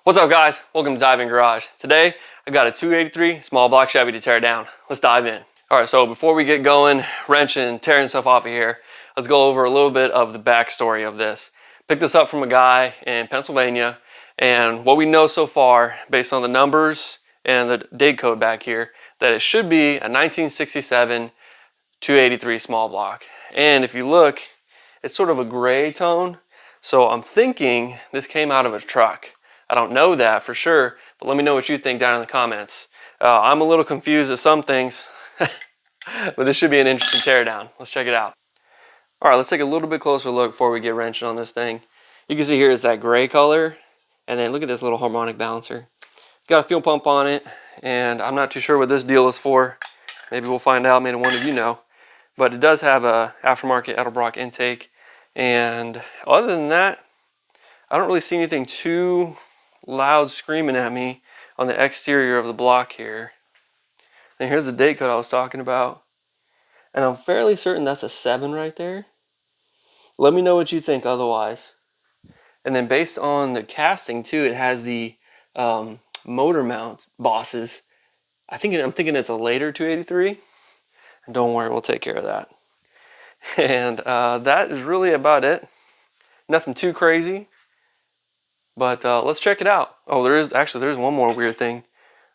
What's up, guys? Welcome to Dive In Garage. Today, I got a 283 small block Chevy to tear down. Let's dive in. All right, so before we get going, wrenching, tearing stuff off of here, let's go over a little bit of the backstory of this. Picked this up from a guy in Pennsylvania, and what we know so far, based on the numbers and the date code back here, that it should be a 1967 283 small block. And if you look, it's sort of a gray tone, so I'm thinking this came out of a truck. I don't know that for sure, but let me know what you think down in the comments. I'm a little confused at some things, but this should be an interesting teardown. Let's check it out. All right, let's take a little bit closer look before we get wrenching on this thing. You can see here is that gray color, and then look at this little harmonic balancer. It's got a fuel pump on it, and I'm not too sure what this deal is for. Maybe we'll find out, maybe one of you know. But it does have a aftermarket Edelbrock intake, and other than that, I don't really see anything too loud screaming at me on the exterior of the block here. And here's the date code I was talking about, and I'm fairly certain that's a 7 right there. Let me know what you think otherwise. And then based on the casting too, it has the motor mount bosses. I'm thinking it's a later 283, and don't worry, we'll take care of that. And that is really about it. Nothing too crazy. But let's check it out. Oh, there's one more weird thing.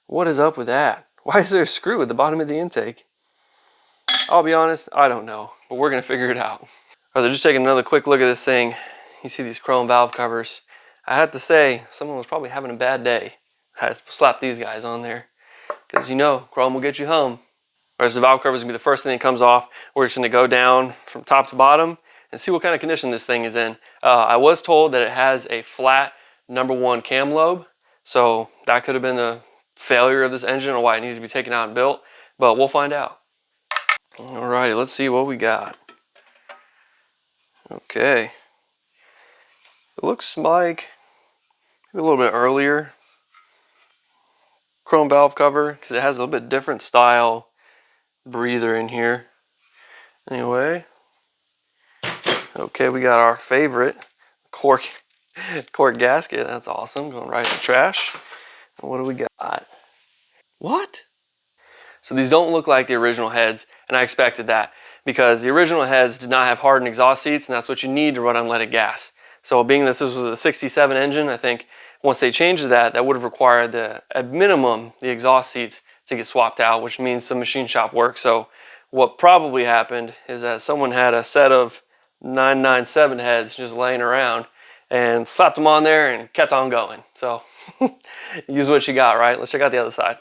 What is up with that? Why is there a screw at the bottom of the intake? I'll be honest, I don't know, but we're gonna figure it out. All right, just taking another quick look at this thing. You see these chrome valve covers. I have to say, someone was probably having a bad day. I had to slap these guys on there, because you know, chrome will get you home. All right, so the valve cover is gonna be the first thing that comes off. We're just gonna go down from top to bottom and see what kind of condition this thing is in. I was told that it has a flat #1 cam lobe, so that could have been the failure of this engine or why it needed to be taken out and built, but we'll find out. Alrighty, let's see what we got. Okay, it looks like maybe a little bit earlier chrome valve cover, because it has a little bit different style breather in here. Anyway, okay, we got our favorite cork gasket. That's awesome. Going right in the trash. And what do we got? What? So these don't look like the original heads, and I expected that because the original heads did not have hardened exhaust seats, and that's what you need to run unleaded gas. So being this was a 67 engine, I think once they changed that, that would have required at minimum the exhaust seats to get swapped out, which means some machine shop work. So what probably happened is that someone had a set of 997 heads just laying around and slapped them on there and kept on going. So use what you got, right? Let's check out the other side.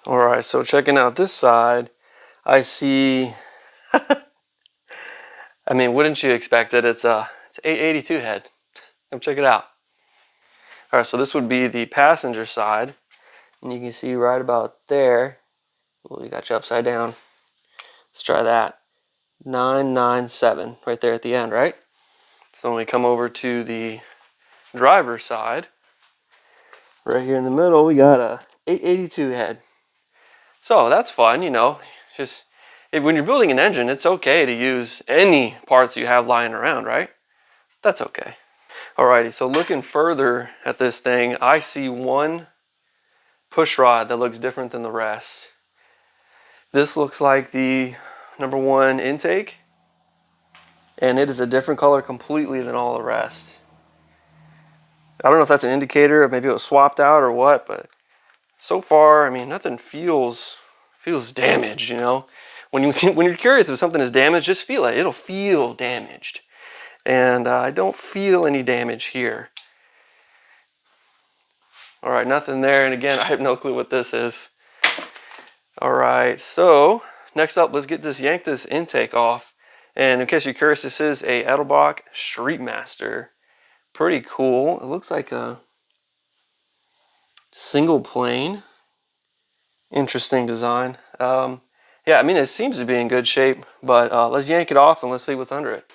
All right, so checking out this side, I see, I mean, wouldn't you expect it? It's 882 head. Come check it out. All right, so this would be the passenger side, and you can see right about there, well, we got you upside down. Let's try that. 997 right there at the end, right? So when we come over to the driver's side, right here in the middle, we got a 882 head. So that's fun, you know. Just when you're building an engine, it's okay to use any parts you have lying around, right? That's okay. Alrighty, so looking further at this thing, I see one push rod that looks different than the rest. This looks like the #1 intake, and it is a different color completely than all the rest. I don't know if that's an indicator of maybe it was swapped out or what, but so far, I mean, nothing feels damaged, you know? When you're curious if something is damaged, just feel it. It'll feel damaged. And I don't feel any damage here. All right, nothing there. And again, I have no clue what this is. All right, so next up, let's yank this intake off. And in case you're curious, this is a Edelbrock Streetmaster. Pretty cool. It looks like a single plane. Interesting design. Yeah, I mean, it seems to be in good shape, but let's yank it off and let's see what's under it.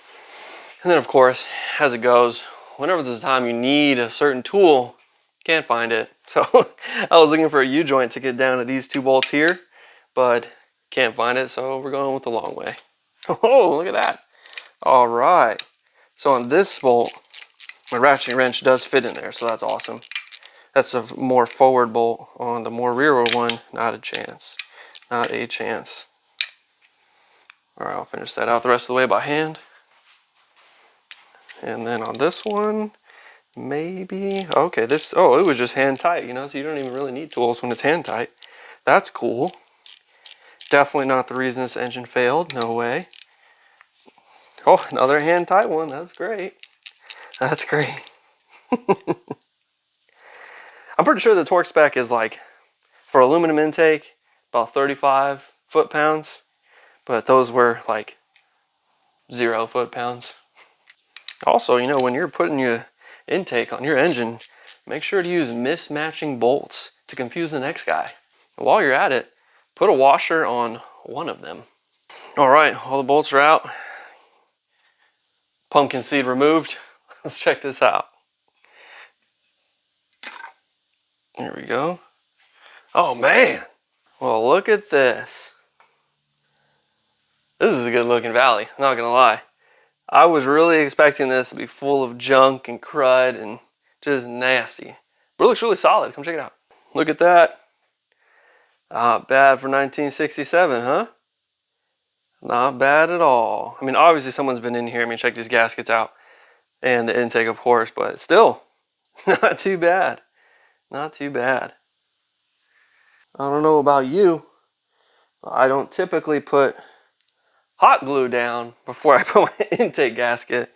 And then, of course, as it goes, whenever there's a time you need a certain tool, can't find it. So I was looking for a U-joint to get down to these 2 bolts here, but can't find it, so we're going with the long way. Oh, look at that. All right. So on this bolt, my ratcheting wrench does fit in there, so that's awesome. That's a more forward bolt. On the more rearward one, not a chance. Not a chance. All right, I'll finish that out the rest of the way by hand. And then on this one, maybe, okay, this, oh, it was just hand tight, you know, so you don't even really need tools when it's hand tight. That's cool. Definitely not the reason this engine failed, no way. Oh, another hand tight one, that's great. That's great. I'm pretty sure the torque spec is like, for aluminum intake, about 35 foot-pounds, but those were like 0 foot-pounds. Also, you know, when you're putting your intake on your engine, make sure to use mismatching bolts to confuse the next guy. And while you're at it, put a washer on one of them. All right, all the bolts are out. Pumpkin seed removed. Let's check this out. There we go. Oh man. Well, look at this. This is a good looking valley, I'm not gonna lie. I was really expecting this to be full of junk and crud and just nasty. But it looks really solid. Come check it out. Look at that. Not bad for 1967, huh? Not bad at all. I mean, obviously someone's been in here. I mean, check these gaskets out. And the intake, of course, but still, not too bad. Not too bad. I don't know about you, but I don't typically put hot glue down before I put my intake gasket.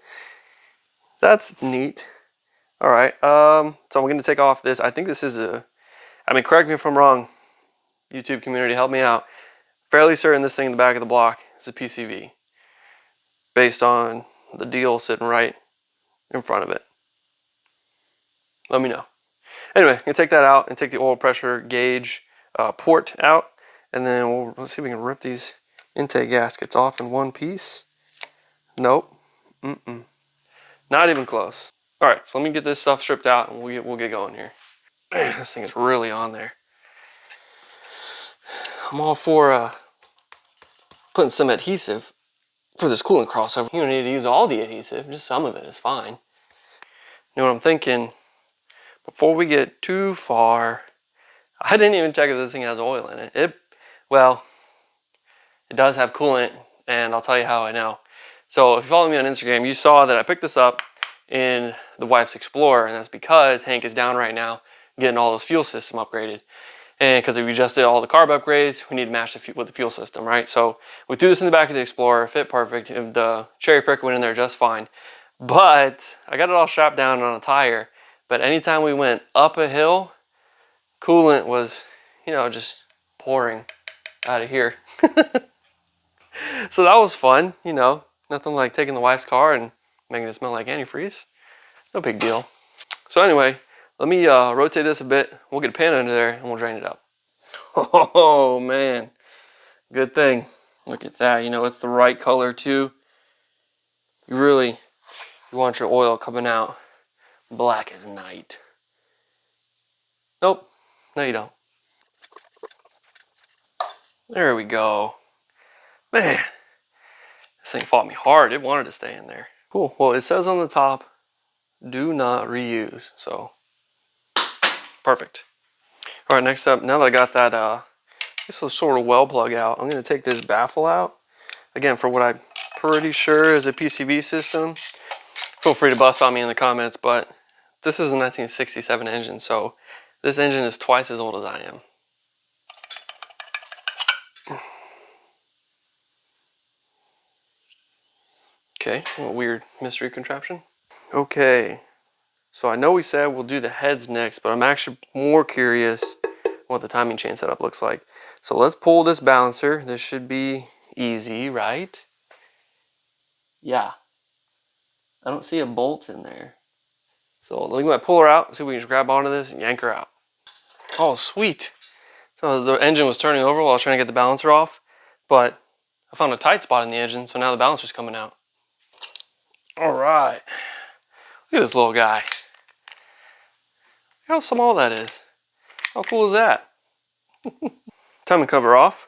That's neat. All right, so I'm gonna take off this. I think this is a, I mean, correct me if I'm wrong, YouTube community, help me out. Fairly certain this thing in the back of the block is a PCV based on the deal sitting right in front of it. Let me know. Anyway, I'm gonna take that out and take the oil pressure gauge port out, and then let's see if we can rip these intake gaskets off in one piece. Nope, not even close. All right, so let me get this stuff stripped out and we'll get going here. Man, this thing is really on there. I'm all for putting some adhesive for this coolant crossover. You don't need to use all the adhesive, just some of it is fine. You know what I'm thinking? Before we get too far, I didn't even check if this thing has oil in it. Well, it does have coolant, and I'll tell you how I know. So if you follow me on Instagram, you saw that I picked this up in the wife's Explorer, and that's because Hank is down right now getting all his fuel system upgraded. And because we just did all the carb upgrades, we need to match with the fuel system, right? So we threw this in the back of the Explorer, fit perfect. The cherry prick went in there just fine. But I got it all strapped down on a tire. But anytime we went up a hill, coolant was, you know, just pouring out of here. So that was fun, you know. Nothing like taking the wife's car and making it smell like antifreeze. No big deal. So anyway, let me rotate this a bit. We'll get a pan under there and we'll drain it up. Oh man, good thing. Look at that, you know, it's the right color too. You want your oil coming out black as night. Nope, no you don't. There we go. Man, this thing fought me hard. It wanted to stay in there. Cool, well it says on the top, do not reuse, so perfect. All right, next up, now that I got that this sort of well plug out, I'm gonna take this baffle out. Again, for what I'm pretty sure is a PCV system. Feel free to bust on me in the comments, but this is a 1967 engine, so this engine is twice as old as I am. Okay, a weird mystery contraption. Okay, so I know we said we'll do the heads next, but I'm actually more curious what the timing chain setup looks like. So let's pull this balancer. This should be easy, right? Yeah. I don't see a bolt in there. So we might pull her out, see if we can just grab onto this and yank her out. Oh, sweet. So the engine was turning over while I was trying to get the balancer off, but I found a tight spot in the engine, so now the balancer's coming out. All right. Look at this little guy. Look how small that is. How cool is that? Timing cover off.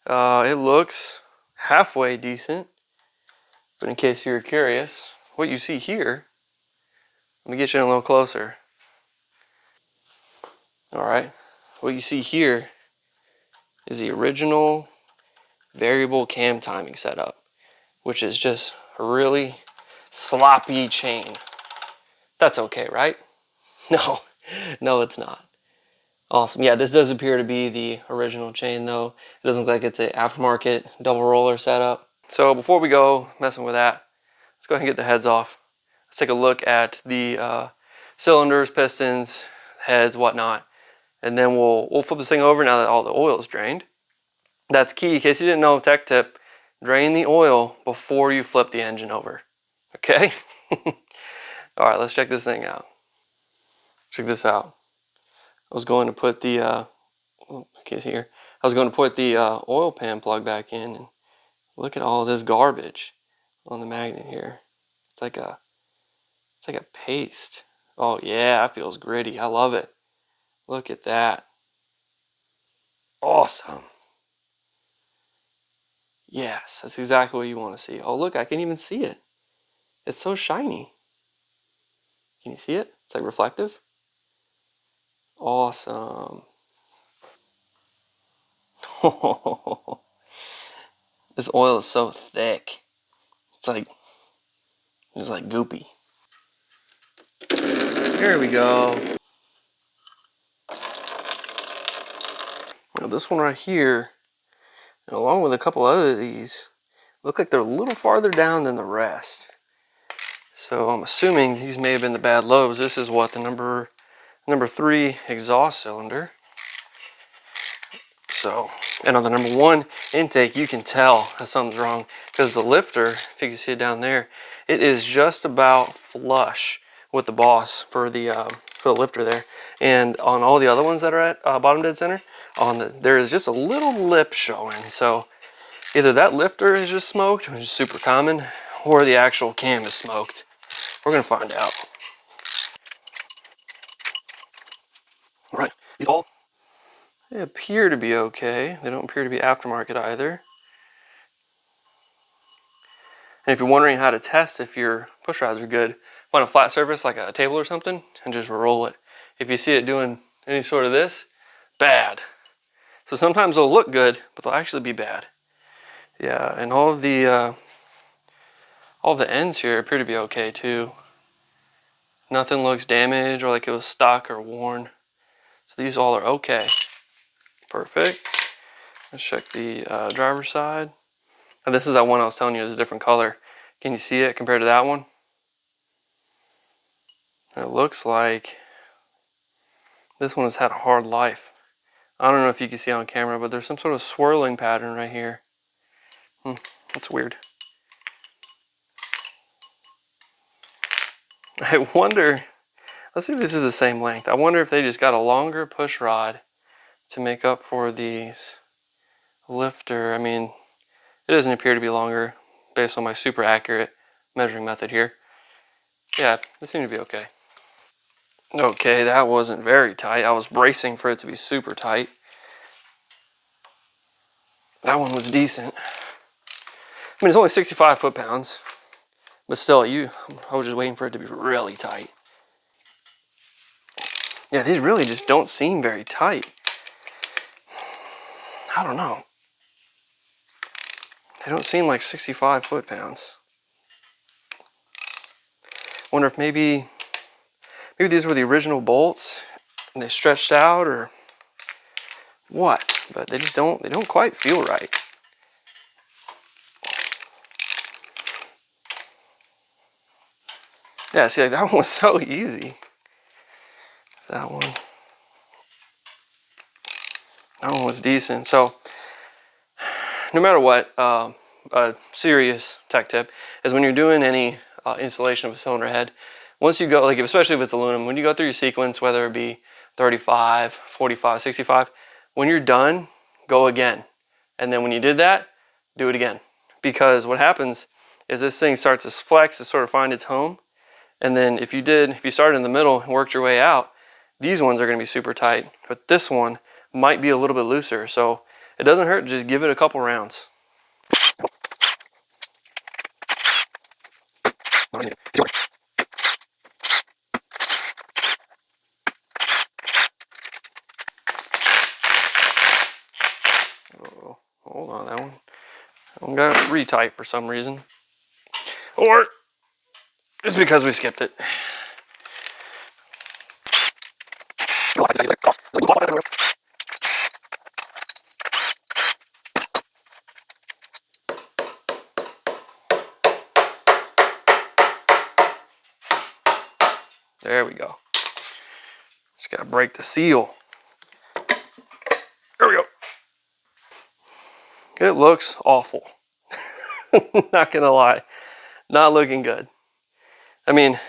It looks halfway decent, but in case you're curious, what you see here, let me get you in a little closer. All right, what you see here is the original variable cam timing setup, which is just a really sloppy chain. That's okay, right? No, no, it's not. Awesome. Yeah, this does appear to be the original chain though. It doesn't look like it's an aftermarket double roller setup. So before we go messing with that, let's go ahead and get the heads off. Let's take a look at the cylinders, pistons, heads, whatnot, and then we'll flip this thing over now that all the oil is drained. That's key. In case you didn't know, tech tip: drain the oil before you flip the engine over. Okay. All right, let's check this thing out. Check this out. I was going to put the I was going to put the oil pan plug back in, and look at all this garbage on the magnet here. It's like a paste. Oh yeah, that feels gritty. I love it. Look at that. Awesome. Yes, that's exactly what you want to see. Oh look, I can even see it. It's so shiny. Can you see it? It's like reflective. Awesome. This oil is so thick. It's like goopy. There we go. Now this one right here, and along with a couple other of these, look like they're a little farther down than the rest. So I'm assuming these may have been the bad lobes. This is what, the number 3 exhaust cylinder. So, and on the number 1 intake, you can tell that something's wrong because the lifter, if you can see it down there, it is just about flush with the boss for the lifter there. And on all the other ones that are at bottom dead center, there is just a little lip showing. So either that lifter is just smoked, which is super common, or the actual cam is smoked. We're gonna find out. All right, these all, they appear to be okay. They don't appear to be aftermarket either. And if you're wondering how to test if your push rods are good, find a flat surface like a table or something and just roll it. If you see it doing any sort of this, bad. So sometimes they'll look good, but they'll actually be bad. Yeah, and all the ends here appear to be okay too. Nothing looks damaged or like it was stuck or worn. So these all are okay. Perfect. Let's check the driver's side. And this is that one I was telling you is a different color. Can you see it compared to that one? It looks like this one has had a hard life. I don't know if you can see on camera, but there's some sort of swirling pattern right here. That's weird. I wonder, let's see if this is the same length. I wonder if they just got a longer push rod to make up for the lifter. I mean, it doesn't appear to be longer based on my super accurate measuring method here. Yeah, this seemed to be okay. Okay, that wasn't very tight. I was bracing for it to be super tight. That one was decent. I mean, it's only 65 foot-pounds, but still, I was just waiting for it to be really tight. Yeah, these really just don't seem very tight. I don't know. They don't seem like 65 foot-pounds. Wonder if maybe these were the original bolts and they stretched out or what, but they don't quite feel right. Yeah, see, like that one was so easy. That one was decent. So no matter what, a serious tech tip is when you're doing any installation of a cylinder head, once you go, like especially if it's aluminum, when you go through your sequence, whether it be 35, 45, 65, when you're done, go again. And then when you did that, do it again. Because what happens is this thing starts to flex to sort of find its home. And then if you started in the middle and worked your way out, these ones are going to be super tight. But this one might be a little bit looser. So it doesn't hurt to just give it a couple rounds. Oh, hold on, that one got retight for some reason. Or it's because we skipped it. There we go. Just gotta break the seal. There we go. It looks awful. Not gonna lie. Not looking good. I mean,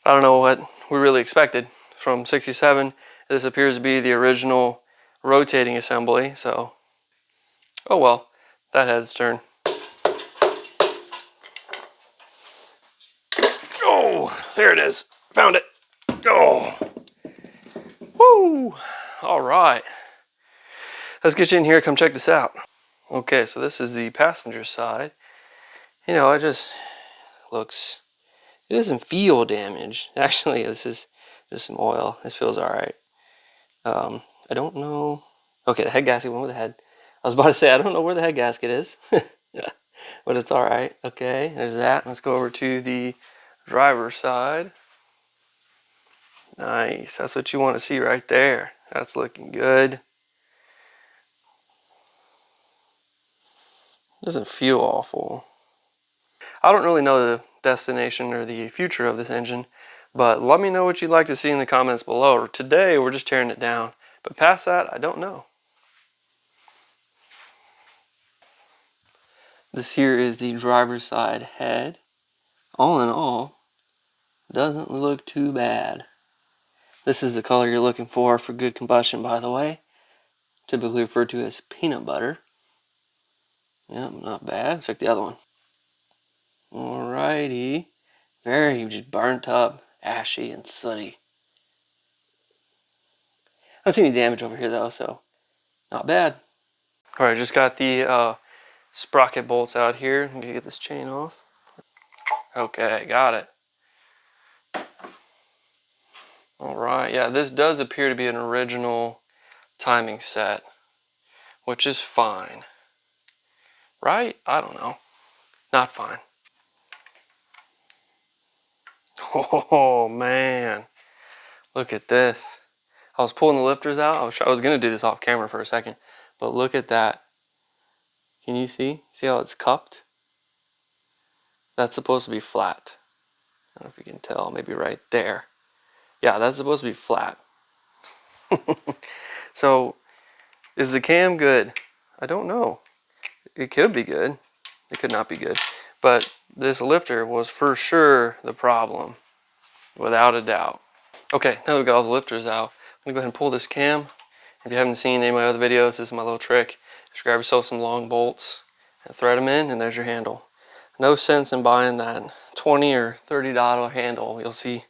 I don't know what we really expected from 67. This appears to be the original rotating assembly, so oh well, that had its turn. Oh, there it is. Found it. Oh, woo! All right. Let's get you in here. Come check this out. Okay, so this is the passenger side. You know, it just looks, it doesn't feel damaged. Actually, this is just some oil. This feels all right. I don't know. Okay, the head gasket went with the head. I was about to say, I don't know where the head gasket is. Yeah, but it's all right. Okay, there's that. Let's go over to the driver's side. Nice. That's what you want to see right there. That's looking good. Doesn't feel awful. I don't really know the destination or the future of this engine, but let me know what you'd like to see in the comments below. Today, we're just tearing it down. But past that, I don't know. This here is the driver's side head. All in all, doesn't look too bad. This is the color you're looking for good combustion, by the way. Typically referred to as peanut butter. Yep, not bad. Check the other one. Alrighty. Very just burnt up, ashy, and sooty. I don't see any damage over here though, so not bad. Alright, just got the sprocket bolts out here. I'm gonna get this chain off. Okay, got it. Alright, yeah, this does appear to be an original timing set, which is fine. Right? I don't know. Not fine. Oh man, look at this. I was pulling the lifters out. I was gonna do this off camera for a second, but look at that. Can you see? See how it's cupped? That's supposed to be flat. I don't know if you can tell, maybe right there. Yeah, that's supposed to be flat. So, is the cam good? I don't know. It could be good. It could not be good. But this lifter was for sure the problem, without a doubt. Okay, now that we've got all the lifters out, I'm gonna go ahead and pull this cam. If you haven't seen any of my other videos, this is my little trick. Just grab yourself some long bolts and thread them in, and there's your handle. No sense in buying that $20 or $30 handle you'll see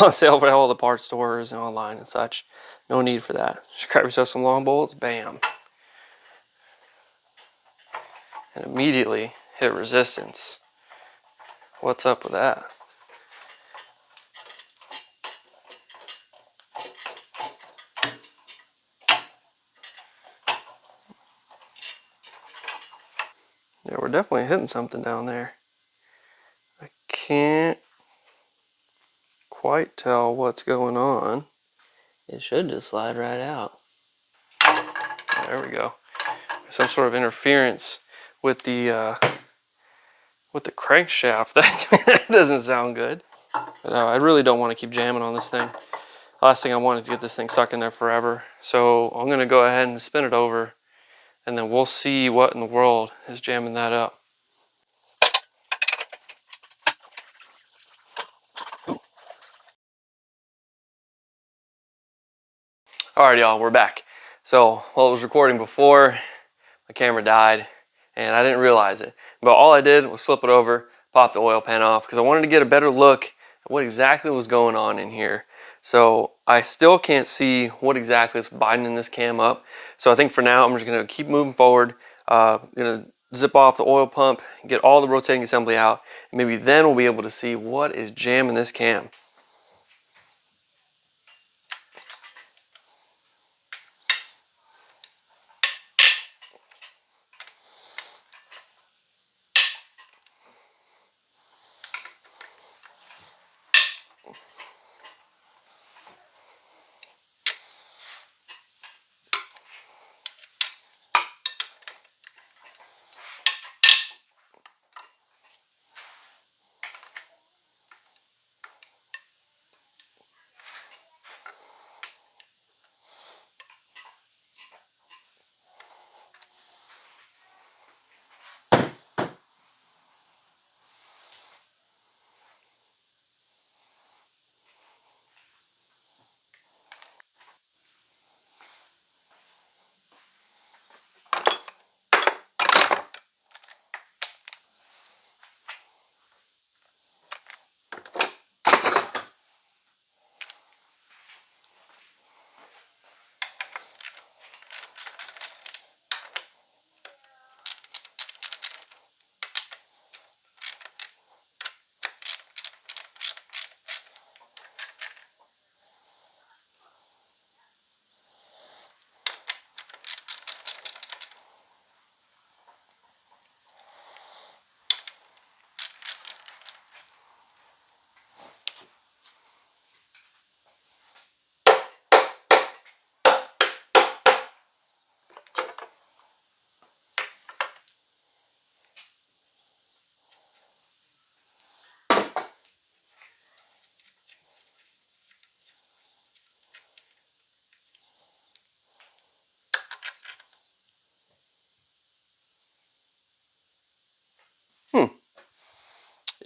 on sale for all the parts stores and online and such. No need for that. Just grab yourself some long bolts, bam. And immediately hit resistance. What's up with that? Yeah, we're definitely hitting something down there. I can't quite tell what's going on. It should just slide right out. There we go. Some sort of interference with the crankshaft. That doesn't sound good. But I really don't want to keep jamming on this thing. Last thing I want is to get this thing stuck in there forever. So I'm gonna go ahead and spin it over, and then we'll see what in the world is jamming that up. Alright y'all, we're back. So while I was recording before, my camera died and I didn't realize it. But all I did was flip it over, pop the oil pan off, because I wanted to get a better look at what exactly was going on in here. So I still can't see what exactly is binding this cam up. So I think for now I'm just gonna keep moving forward. Gonna zip off the oil pump, get all the rotating assembly out, and maybe then we'll be able to see what is jamming this cam.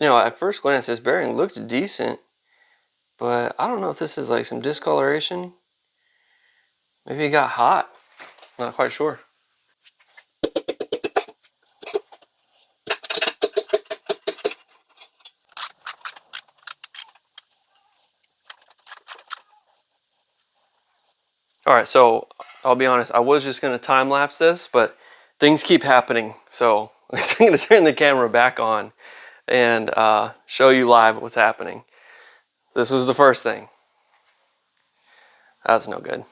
You know, at first glance, this bearing looked decent, but I don't know if this is like some discoloration. Maybe it got hot. Not quite sure. All right, so I'll be honest, I was just gonna time lapse this, but things keep happening. So I'm gonna turn the camera back on and show you live what's happening. This was the first thing. That's no good.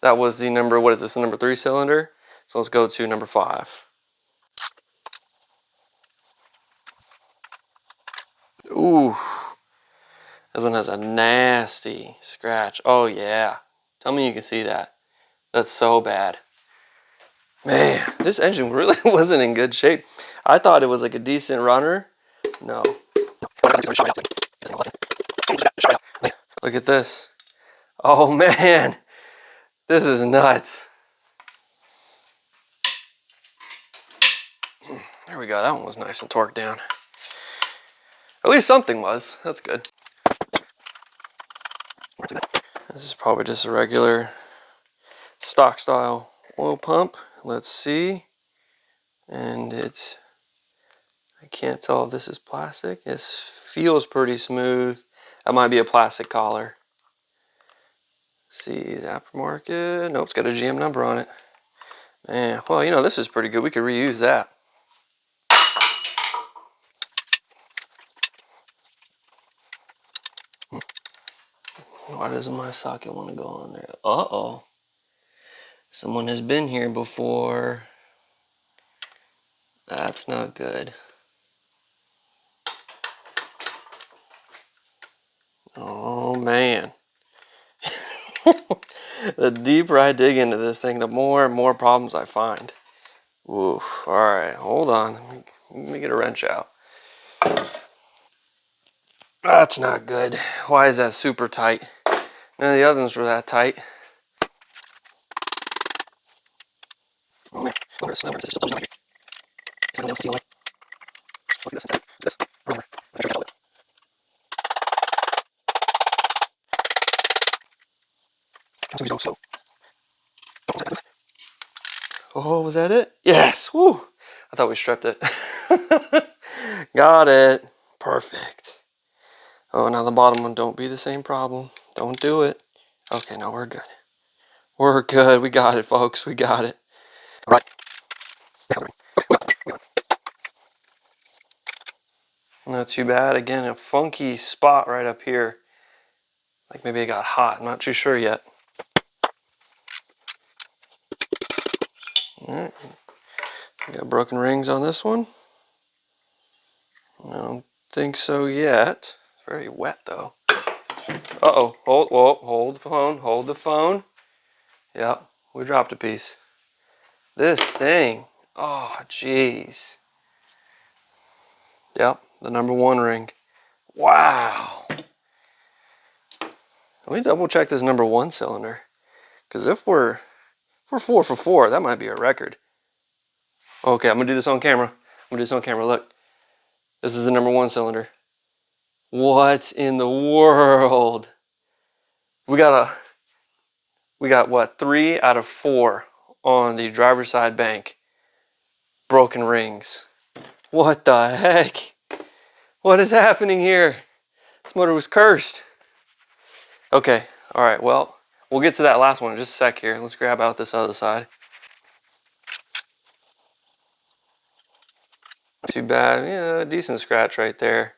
That was the number, what is this, the number 3 cylinder? So let's go to number 5. Ooh, this one has a nasty scratch. Oh yeah, tell me you can see that. That's so bad. Man, this engine really wasn't in good shape. I thought it was like a decent runner. No. Look at this. Oh man, this is nuts. There we go, that one was nice and torqued down. At least something was, that's good. This is probably just a regular stock style oil pump. Let's see. And it's, I can't tell if this is plastic. This feels pretty smooth. That might be a plastic collar. Let's see, the aftermarket. Nope, it's got a GM number on it. Man, well, you know, this is pretty good. We could reuse that. Why doesn't my socket want to go on there? Uh-oh. Someone has been here before. That's not good. Oh, man. The deeper I dig into this thing, the more and more problems I find. Oof. All right, hold on. Let me get a wrench out. That's not good. Why is that super tight? None of the other ones were that tight. Oh, was that it? Yes. Woo. I thought we stripped it. Got it. Perfect. Oh, now the bottom one, don't be the same problem. Don't do it. Okay, no, we're good. We're good. We got it, folks. We got it. All right. Not too bad. Again, a funky spot right up here. Like maybe it got hot. I'm not too sure yet. All right. We got broken rings on this one. I don't think so yet. It's very wet though. Uh-oh. Hold the phone. Hold the phone. Yep. We dropped a piece. This thing. Oh, jeez. Yep. The number 1 ring. Wow. Let me double check this number 1 cylinder. Because if we're 4 for 4, that might be a record. Okay, I'm going to do this on camera. I'm going to do this on camera. Look. This is the number 1 cylinder. What in the world? We got what, 3 out of 4 on the driver's side bank. Broken rings. What the heck? What is happening here? This motor was cursed. Okay, all right, well, we'll get to that last one in just a sec here. Let's grab out this other side. Too bad. Yeah, decent scratch right there.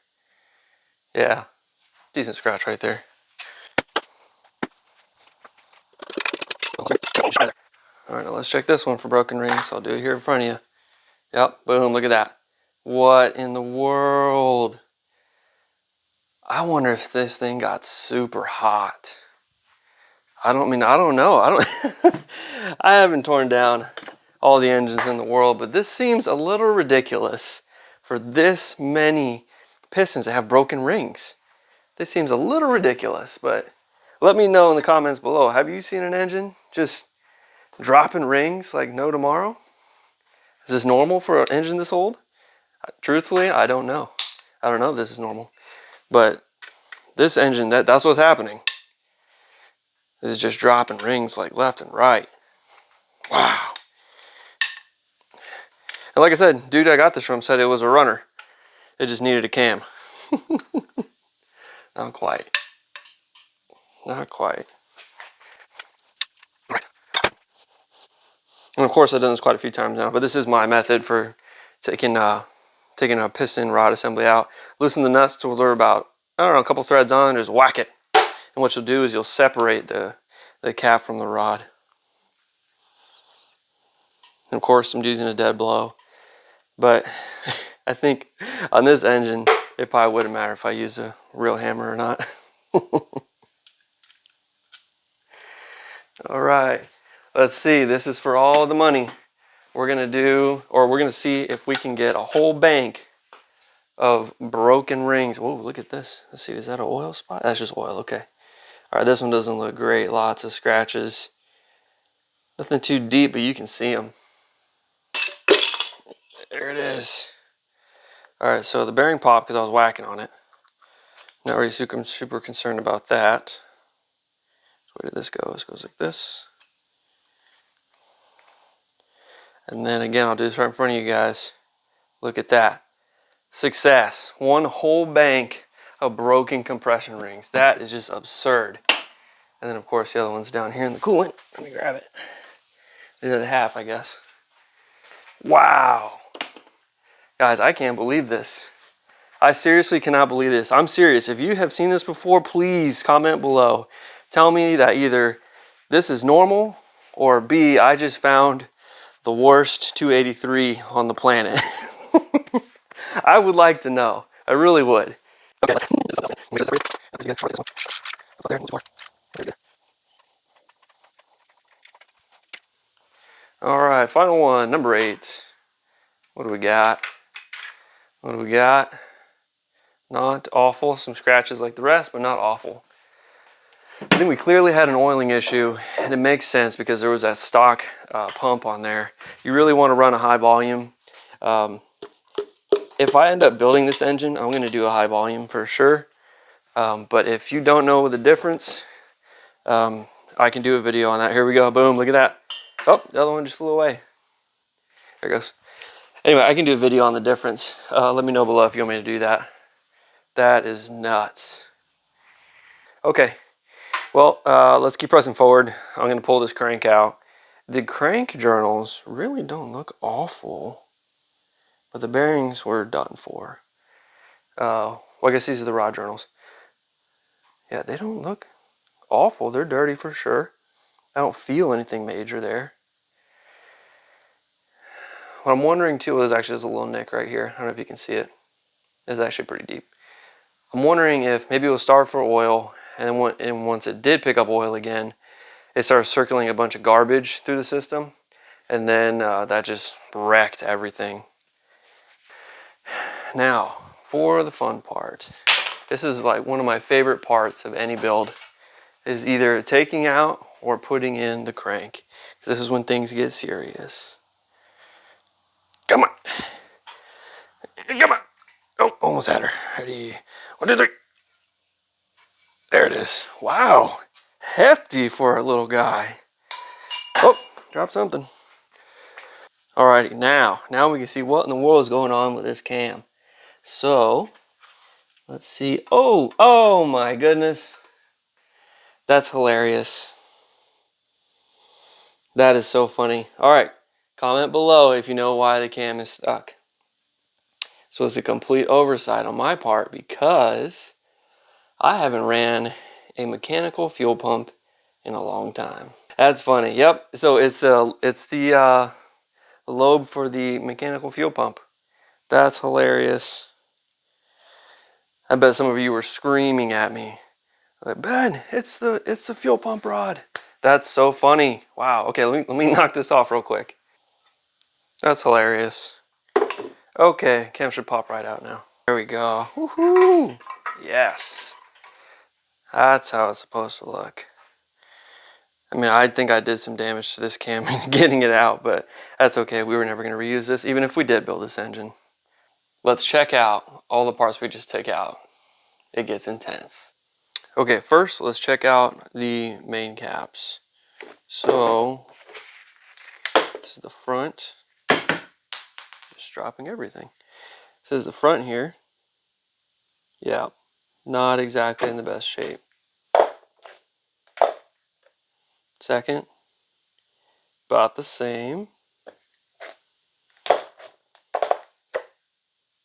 Yeah, decent scratch right there. All right, now let's check this one for broken rings. I'll do it here in front of you. Yep, boom, look at that. What in the world? I wonder if this thing got super hot. I don't know. I haven't torn down all the engines in the world, but this seems a little ridiculous for this many pistons to have broken rings. This seems a little ridiculous, but let me know in the comments below. Have you seen an engine just dropping rings like no tomorrow? Is this normal for an engine this old? Truthfully, I don't know. I don't know if this is normal. But this engine, that's what's happening. It's just dropping rings like left and right. Wow. And like I said, dude I got this from said it was a runner. It just needed a cam. Not quite. Not quite. Right. And of course I've done this quite a few times now, but this is my method for taking a piston rod assembly out. Loosen the nuts till they're about, I don't know, a couple threads on, just whack it. And what you'll do is you'll separate the cap from the rod. And of course I'm using a dead blow. But I think on this engine, it probably wouldn't matter if I use a real hammer or not. All right, let's see. This is for all the money. We're gonna do, or we're gonna see if we can get a whole bank of broken rings. Oh, look at this. Let's see, is that an oil spot? That's just oil, okay. All right, this one doesn't look great. Lots of scratches. Nothing too deep, but you can see them. There it is. All right, so the bearing popped because I was whacking on it. Not really super concerned about that. Where did this go? This goes like this. And then again, I'll do this right in front of you guys. Look at that. Success. One whole bank of broken compression rings. That is just absurd. And then of course the other one's down here in the coolant. Let me grab it. It's at half, I guess. Wow. Guys, I can't believe this. I seriously cannot believe this. I'm serious. If you have seen this before, please comment below. Tell me that either this is normal or B, I just found the worst 283 on the planet. I would like to know. I really would. Okay. All right, final one, number 8. What do we got? What do we got? Not awful. Some scratches like the rest, but not awful. I think we clearly had an oiling issue, and it makes sense because there was that stock pump on there. You really want to run a high volume. If I end up building this engine, I'm going to do a high volume for sure. But if you don't know the difference, I can do a video on that. Here we go. Boom. Look at that. Oh, the other one just flew away. There it goes. Anyway, I can do a video on the difference. Let me know below if you want me to do that. That is nuts. Okay. Well, let's keep pressing forward. I'm going to pull this crank out, The crank journals really don't look awful, but the bearings were done for. Well, I guess these are the rod journals. Yeah, they don't look awful. They're dirty for sure. I don't feel anything major there. What I'm wondering too is actually there's a little nick right here. I don't know if you can see it. It's actually pretty deep. I'm wondering if maybe it was starved for oil, and once it did pick up oil again, it started circulating a bunch of garbage through the system, and then that just wrecked everything. Now, for the fun part. This is like one of my favorite parts of any build, is either taking out or putting in the crank. This is when things get serious. Come on. Come on. Oh, almost had her. Ready? 1, 2, 3. There it is. Wow. Hefty for a little guy. Oh, dropped something. Alrighty, now we can see what in the world is going on with this cam. So, let's see. Oh my goodness. That's hilarious. That is so funny. Alright, comment below if you know why the cam is stuck. So it's a complete oversight on my part because I haven't ran a mechanical fuel pump in a long time. That's funny. Yep. So it's the lobe for the mechanical fuel pump. That's hilarious. I bet some of you were screaming at me, like, Ben, it's the fuel pump rod. That's so funny. Wow. Okay, let me knock this off real quick. That's hilarious. Okay, cam should pop right out now. There we go. Woohoo! Yes. That's how it's supposed to look. I mean, I think I did some damage to this cam getting it out, but that's okay. We were never going to reuse this, even if we did build this engine. Let's check out all the parts we just took out. It gets intense. Okay, first let's check out the main caps. So, this is the front. Just dropping everything. This is the front here. Yeah, not exactly in the best shape. Second, about the same.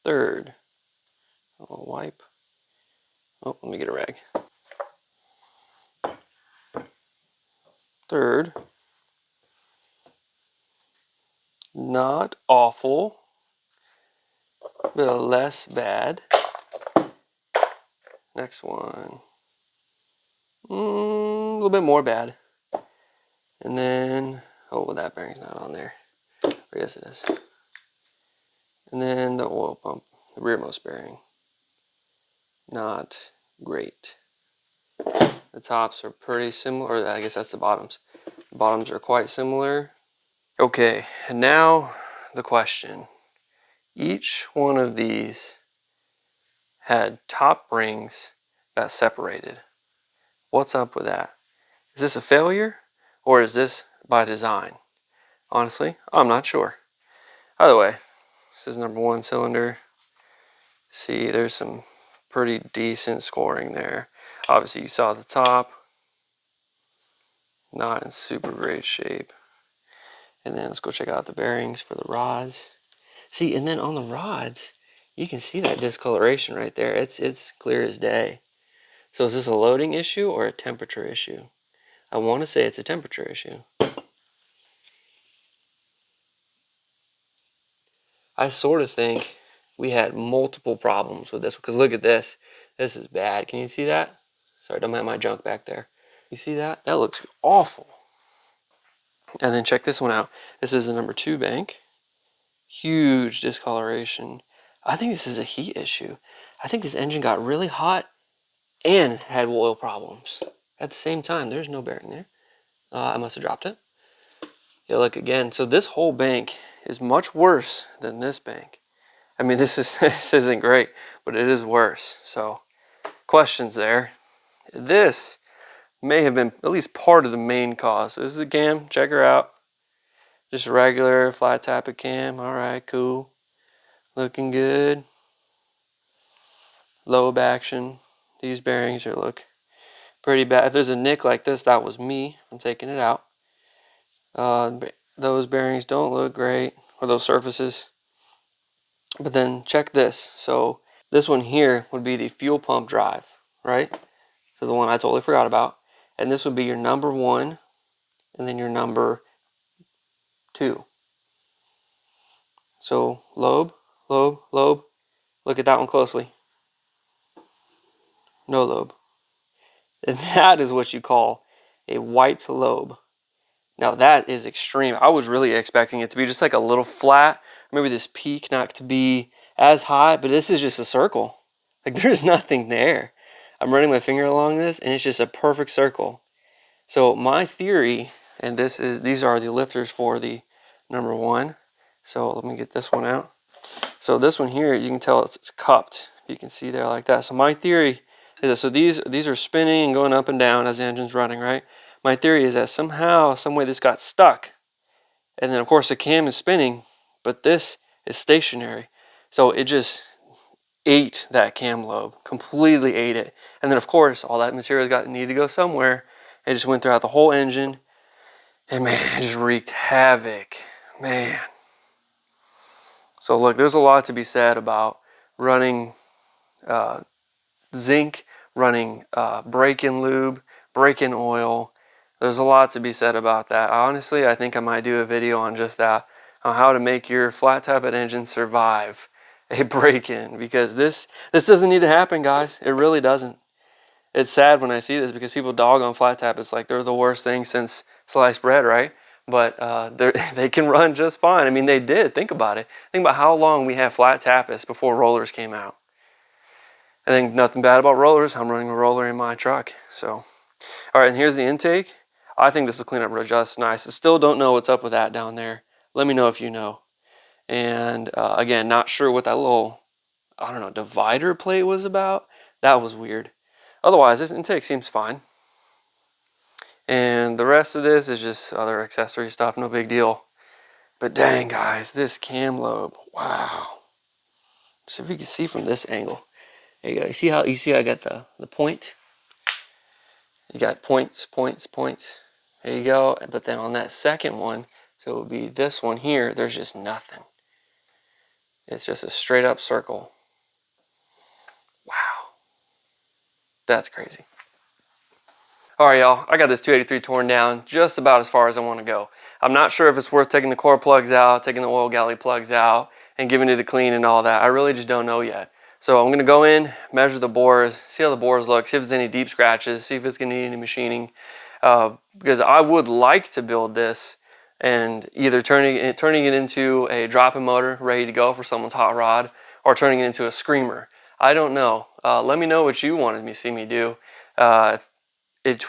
Third, a little wipe. Oh, let me get a rag. Third, not awful, but less bad. Next one, a little bit more bad. And then, oh, well, that bearing's not on there. I guess it is. And then the oil pump, the rearmost bearing. Not great. The tops are pretty similar, or I guess that's the bottoms. The bottoms are quite similar. Okay, and now the question. Each one of these had top rings that separated. What's up with that? Is this a failure or is this by design? Honestly, I'm not sure. Either way, this is number 1 cylinder. See, there's some pretty decent scoring there. Obviously, you saw the top. Not in super great shape. And then let's go check out the bearings for the rods. See, and then on the rods, you can see that discoloration right there. It's clear as day. So is this a loading issue or a temperature issue? I want to say it's a temperature issue. I sort of think we had multiple problems with this, because look at this. This is bad. Can you see that? Sorry, don't have my junk back there. You see that? That looks awful. And then check this one out. This is the number 2 bank. Huge discoloration. I think this is a heat issue. I think this engine got really hot and had oil problems at the same time. There's no bearing there. I must have dropped it. Yeah, look again. So this whole bank is much worse than this bank. I mean, this isn't great, but it is worse. So questions there. This may have been at least part of the main cause. This is a cam. Check her out. Just a regular flat tappet cam. All right, cool. Looking good. Lobe action. These bearings are look pretty bad. If there's a nick like this, that was me. I'm taking it out. Those bearings don't look great, or those surfaces. But then check this. So this one here would be the fuel pump drive, right? So the one I totally forgot about. And this would be your number 1 and then your number 2. So lobe, lobe, lobe. Look at that one closely. No lobe. And that is what you call a white lobe. Now that is extreme. I was really expecting it to be just like a little flat, maybe this peak not to be as high, but this is just a circle. Like there's nothing there. I'm running my finger along this and it's just a perfect circle. So my theory, and these are the lifters for the number 1. So let me get this one out. So this one here, you can tell it's cupped. You can see there like that. So my theory is that, so these are spinning and going up and down as the engine's running, right? My theory is that somehow, some way this got stuck. And then of course the cam is spinning, but this is stationary. So it just ate that cam lobe, completely ate it. And then of course all that material needed to go somewhere. It just went throughout the whole engine. And man, it just wreaked havoc, man. So look, there's a lot to be said about running zinc, running break-in lube, break-in oil. There's a lot to be said about that. Honestly, I think I might do a video on just that, on how to make your flat tappet engine survive a break-in, because this doesn't need to happen, guys. It really doesn't. It's sad when I see this because people dog on flat tappets like they're the worst thing since sliced bread, right? But they can run just fine. I mean, they did. Think about it. Think about how long we had flat tappets before rollers came out. I think nothing bad about rollers. I'm running a roller in my truck. So, all right, and here's the intake. I think this will clean up just nice. I still don't know what's up with that down there. Let me know if you know. And again, not sure what that little, I don't know, divider plate was about. That was weird. Otherwise, this intake seems fine. And the rest of this is just other accessory stuff, no big deal. But dang, guys, this cam lobe, wow. So if you can see from this angle, there you go. You see how I got the point? You got points, points, points. There you go. But then on that second one, so it would be this one here, there's just nothing. It's just a straight up circle. Wow. That's crazy. All right, y'all, I got this 283 torn down just about as far as I want to go. I'm not sure if it's worth taking the core plugs out, taking the oil galley plugs out, and giving it a clean and all that. I really just don't know yet. So I'm going to go in, measure the bores, see how the bores look, see if there's any deep scratches, see if it's going to need any machining. Because I would like to build this and either turning it into a drop-in motor ready to go for someone's hot rod, or turning it into a screamer. I don't know. Let me know what you wanted me to see me do.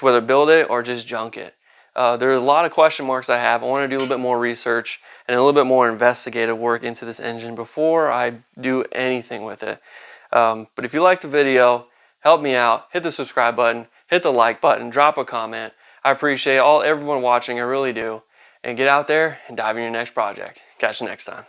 Whether build it or just junk it. There's a lot of question marks I have. I want to do a little bit more research and a little bit more investigative work into this engine before I do anything with it. But if you like the video, help me out. Hit the subscribe button, hit the like button, drop a comment. I appreciate everyone watching, I really do. And get out there and dive in your next project. Catch you next time.